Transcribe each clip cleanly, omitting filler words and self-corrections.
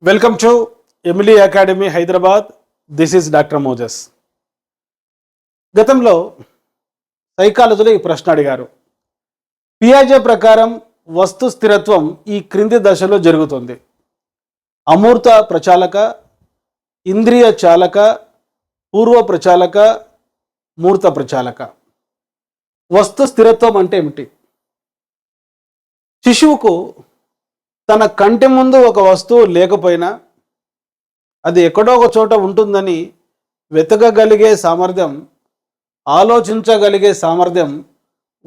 Welcome to Emily academy Hyderabad. This is doctor Moses. గతంలో సైకాలజీలో ఈ ప్రశ్న అడిగారు. పియాజే ప్రకారం వస్తు స్థిరత్వం ఈ క్రింది దశలో జరుగుతుంది: అమూర్త ప్రచాలక, ఇంద్రియ చాలక, పూర్వ ప్రచాలక, మూర్త ప్రచాలక. వస్తు స్థిరత్వం అంటే ఏమిటి? శిశువుకు తన కంటి ముందు ఒక వస్తువు లేకపోయినా అది ఎక్కడో ఒక చోట ఉంటుందని వెతకగలిగే సామర్థ్యం, ఆలోచించగలిగే సామర్థ్యం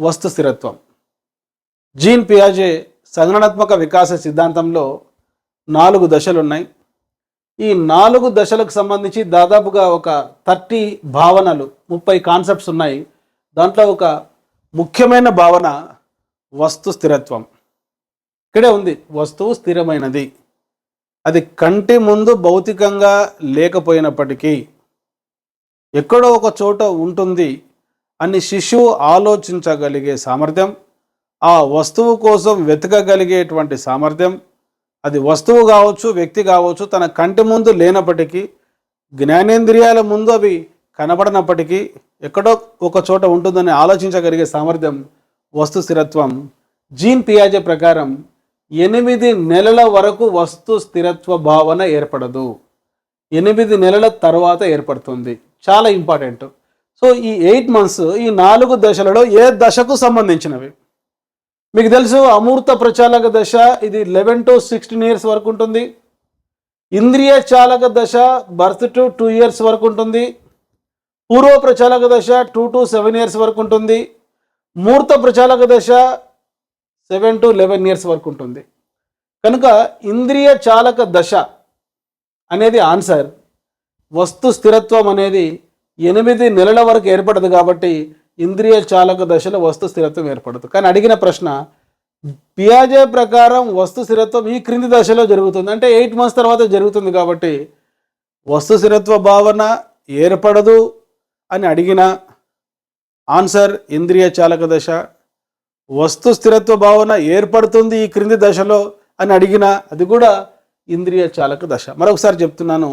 వస్తు స్థిరత్వం. జీన్ పియాజే సంజ్ఞానాత్మక వికాస సిద్ధాంతంలో 4 దశలు ఉన్నాయి. ఈ 4 దశలకు సంబంధించి దాదాపుగా ఒక 30 భావనలు, 30 కాన్సెప్ట్స్ ఉన్నాయి. దాంట్లో ఒక ముఖ్యమైన భావన వస్తు స్థిరత్వం. ఇక్కడే ఉంది. వస్తువు స్థిరమైనది, అది కంటి ముందు భౌతికంగా లేకపోయినప్పటికీ ఎక్కడో ఒక చోట ఉంటుంది అని శిశువు ఆలోచించగలిగే సామర్థ్యం, ఆ వస్తువు కోసం వెతకగలిగేటువంటి సామర్థ్యం, అది వస్తువు కావచ్చు, వ్యక్తి కావచ్చు, తన కంటి ముందు లేనప్పటికీ, జ్ఞానేంద్రియాల ముందు అవి కనబడినప్పటికీ ఎక్కడో ఒక చోట ఉంటుందని ఆలోచించగలిగే సామర్థ్యం వస్తు స్థిరత్వం. జీన్ పియాజే ప్రకారం 8 నెలల వరకు వస్తు స్థిరత్వ భావన ఏర్పడదు. 8 నెలల తర్వాత ఏర్పడుతుంది. చాలా ఇంపార్టెంట్. సో ఈ 8 months, ఈ 4 దశలలో ఏ దశకు సంబంధించినవి? మీకు తెలుసు, అమూర్త ప్రచాలక దశ ఇది 11 to 16 years వరకు ఉంటుంది. ఇంద్రియ చాలక దశ బర్త్ టు 2 years వరకు ఉంటుంది. పూర్వ ప్రచాలక దశ 2 to 7 years వరకు ఉంటుంది. మూర్త ప్రచాలక దశ 7 to 11 years వరకు ఉంటుంది. కనుక ఇంద్రియ చాలక దశ అనేది ఆన్సర్. వస్తు స్థిరత్వం అనేది 8 నెలల వరకు ఏర్పడదు కాబట్టి ఇంద్రియ చాలక దశలో వస్తు స్థిరత్వం ఏర్పడదు. కానీ అడిగిన ప్రశ్న, పియాజే ప్రకారం వస్తు స్థిరత్వం ఈ క్రింది దశలో జరుగుతుంది అంటే 8 months తర్వాత జరుగుతుంది కాబట్టి వస్తు స్థిరత్వ భావన ఏర్పడదు అని అడిగిన ఆన్సర్ ఇంద్రియ చాలక దశ. వస్తు స్థిరత్వ భావన ఏర్పడుతుంది ఈ క్రింది దశలో అని అడిగిన అది కూడా ఇంద్రియ చాలక దశ. మరొకసారి చెప్తున్నాను,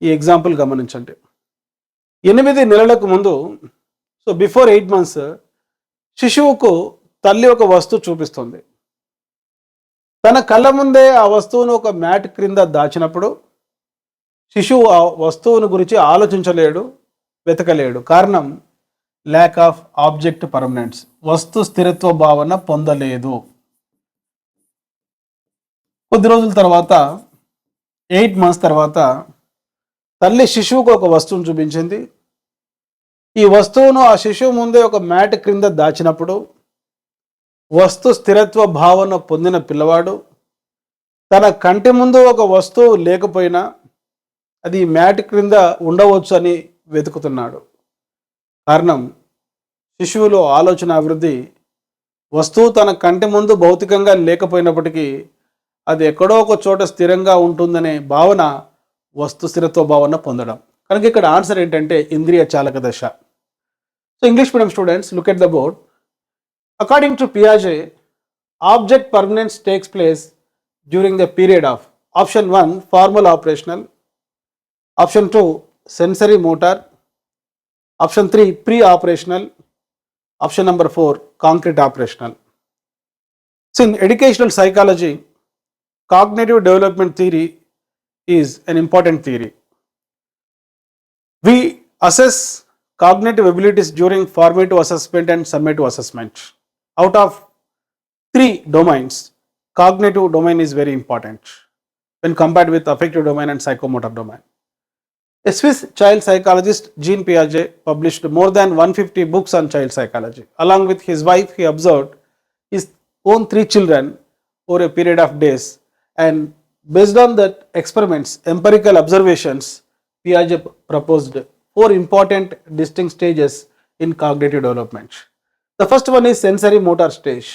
ఈ ఎగ్జాంపుల్ గమనించండి. 8 నెలలకు ముందు, సో బిఫోర్ 8 months, శిశువుకు తల్లి ఒక వస్తువు చూపిస్తుంది. తన కళ్ళ ముందే ఆ వస్తువును ఒక మ్యాట్ క్రింద దాచినప్పుడు శిశువు ఆ వస్తువును గురించి ఆలోచించలేడు, వెతకలేడు. కారణం ల్యాక్ ఆఫ్ ఆబ్జెక్ట్ పర్మనెన్స్. వస్తు స్థిరత్వ భావన పొందలేదు. కొద్ది రోజుల తర్వాత, 8 months తర్వాత తల్లి శిశువుకు ఒక వస్తువును చూపించింది. ఈ వస్తువును ఆ శిశువు ముందే ఒక మ్యాట్ క్రింద దాచినప్పుడు వస్తు స్థిరత్వ భావన పొందిన పిల్లవాడు తన కంటి ముందు ఒక వస్తువు లేకపోయినా అది మ్యాట్ క్రింద ఉండవచ్చు అని వెతుకుతున్నాడు. కారణం శిశువులో ఆలోచన అభివృద్ధి. వస్తువు తన కంటి ముందు భౌతికంగా లేకపోయినప్పటికీ అది ఎక్కడో ఒక చోట స్థిరంగా ఉంటుందనే భావన వస్తు స్థిరత్వ భావన పొందడం. కనుక ఇక్కడ ఆన్సర్ ఏంటంటే ఇంద్రియ చాలక దశ. So English medium students, look at the board. According to పియాజే, object permanence takes place during the period of option 1 formal operational, option 2 sensory motor, option 3 pre operational, option number 4 concrete operational. So in educational psychology, cognitive development theory is an important theory. We assess cognitive abilities during formative assessment and summative assessment. Out of 3 domains, cognitive domain is very important when compared with affective domain and psychomotor domain. A Swiss child psychologist, Jean Piaget, published more than 150 books on child psychology. Along with his wife, he observed his own 3 children over a period of days, and based on that experiments, empirical observations, Piaget proposed 4 important distinct stages in cognitive development. The first one is sensory motor stage,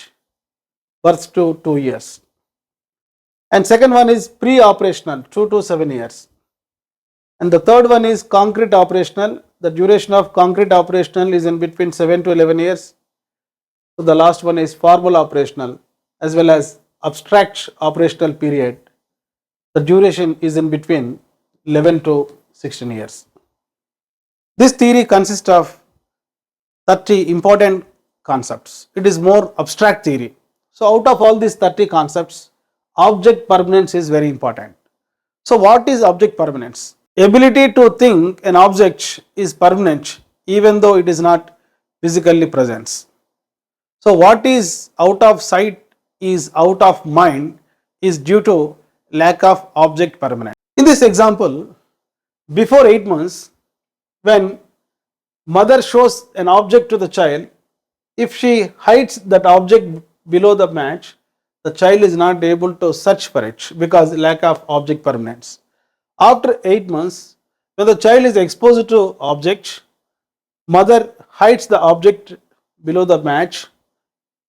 birth to 2 years. And second one is pre-operational, 2 to 7 years. And the third one is concrete operational. The duration of concrete operational is in between 7 to 11 years. So the last one is formal operational as well as abstract operational period The duration is in between 11 to 16 years. This theory consists of 30 important concepts. It is more abstract theory. So out of all these 30 concepts, object permanence is very important. So what is object permanence? Ability to think an object is permanent even though it is not physically present. So what is out of sight is out of mind is due to lack of object permanence. In this example, before 8 months, when mother shows an object to the child, if she hides that object below the match, the child is not able to search for it because lack of object permanence. After 8 months, when the child is exposed to object, mother hides the object below the match.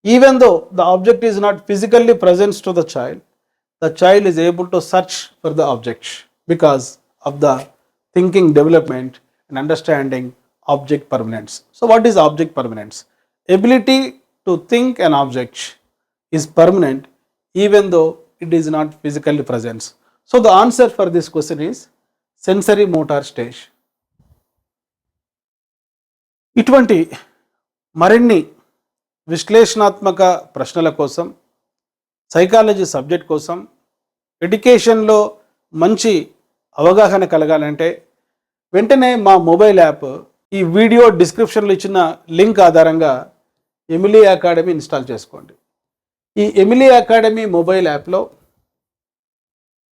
Even though the object is not physically present to the child is able to search for the object because of the thinking development and understanding object permanence. So what is object permanence? Ability to think an object is permanent even though it is not physically present. So the answer for this question is sensory motor stage. ఇటువంటి మరిన్ని విశ్లేషణాత్మక ప్రశ్నల కోసం, psychology subject కోసం, ఎడ్యుకేషన్లో మంచి అవగాహన కలగాలంటే వెంటనే మా మొబైల్ యాప్ ఈ వీడియో డిస్క్రిప్షన్లో ఇచ్చిన లింక్ ఆధారంగా ఎమిలీ అకాడమీ ఇన్స్టాల్ చేసుకోండి. ఈ ఎమిలీ అకాడమీ మొబైల్ యాప్లో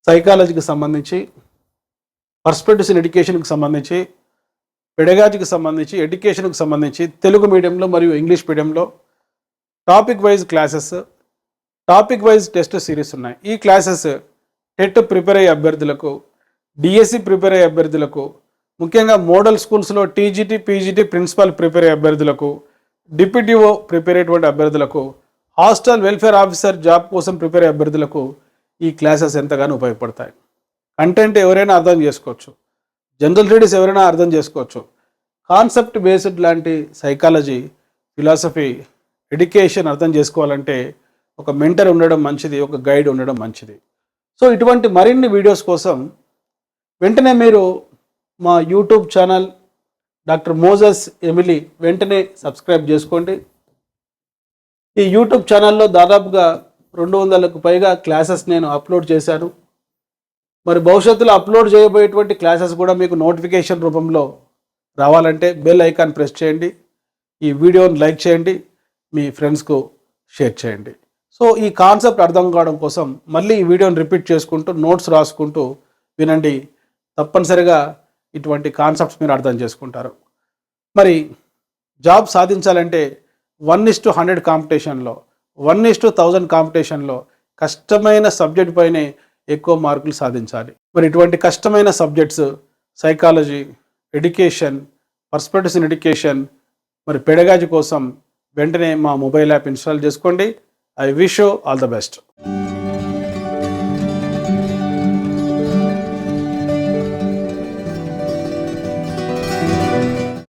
సైకాలజీకి సంబంధించి, పర్స్పెక్టివ్స్ ఇన్ ఎడ్యుకేషన్కి సంబంధించి, పెడగాజీకి సంబంధించి, ఎడ్యుకేషన్కి సంబంధించి తెలుగు మీడియంలో మరియు ఇంగ్లీష్ మీడియంలో topic wise classes, topic wise test series ఉన్నాయి. ఈ క్లాసెస్ టెట్ ప్రిపేర్ అయ్యే అభ్యర్థులకు, డిఎస్సి ప్రిపేర్ అయ్యే అభ్యర్థులకు, ముఖ్యంగా మోడల్ స్కూల్స్లో టీజీటీ, పీజీటీ ప్రిన్సిపల్ ప్రిపేర్ అయ్యే అభ్యర్థులకు, డిప్యూటీఓ ప్రిపేర్ అయ్యేటువంటి అభ్యర్థులకు, హాస్టల్ వెల్ఫేర్ ఆఫీసర్ జాబ్ కోసం ప్రిపేర్ అయ్యే అభ్యర్థులకు ఈ క్లాసెస్ ఎంతగానో ఉపయోగపడతాయి. కంటెంట్ ఎవరైనా అర్థం చేసుకోవచ్చు, జనరల్ స్టడీస్ ఎవరైనా అర్థం చేసుకోవచ్చు. కాన్సెప్ట్ బేస్డ్ లాంటి సైకాలజీ, ఫిలాసఫీ, ఎడ్యుకేషన్ అర్థం చేసుకోవాలంటే ఒక మెంటర్ ఉండడం మంచిది, ఒక గైడ్ ఉండడం మంచిది. సో ఇటువంటి మరిన్ని వీడియోస్ కోసం వెంటనే మీరు మా YouTube channel doctor Moses Emily వెంటనే సబ్స్క్రైబ్ చేసుకోండి. ఈ యూట్యూబ్ ఛానల్లో దాదాపుగా 200కు పైగా క్లాసెస్ నేను అప్లోడ్ చేశాను. మరి భవిష్యత్తులో అప్లోడ్ చేయబోయేటువంటి క్లాసెస్ కూడా మీకు నోటిఫికేషన్ రూపంలో రావాలంటే బెల్ ఐకాన్ ప్రెస్ చేయండి, ఈ వీడియోని లైక్ చేయండి, మీ ఫ్రెండ్స్కు షేర్ చేయండి. సో ఈ కాన్సెప్ట్ అర్థం కావడం కోసం మళ్ళీ ఈ వీడియోని రిపీట్ చేసుకుంటూ నోట్స్ రాసుకుంటూ వినండి. తప్పనిసరిగా ఇటువంటి కాన్సెప్ట్స్ మీరు అర్థం చేసుకుంటారు. మరి జాబ్ సాధించాలంటే 1:100 కాంపిటీషన్లో, 1:1000 కాంపిటీషన్లో కష్టమైన సబ్జెక్ట్ పైనే ఎక్కువ మార్కులు సాధించాలి. మరి ఇటువంటి కష్టమైన subjects psychology, education, perspectives in education, మరి పెడగాజీ కోసం వెంటనే మా మొబైల్ యాప్ ఇన్స్టాల్ చేసుకోండి. I wish you all the best.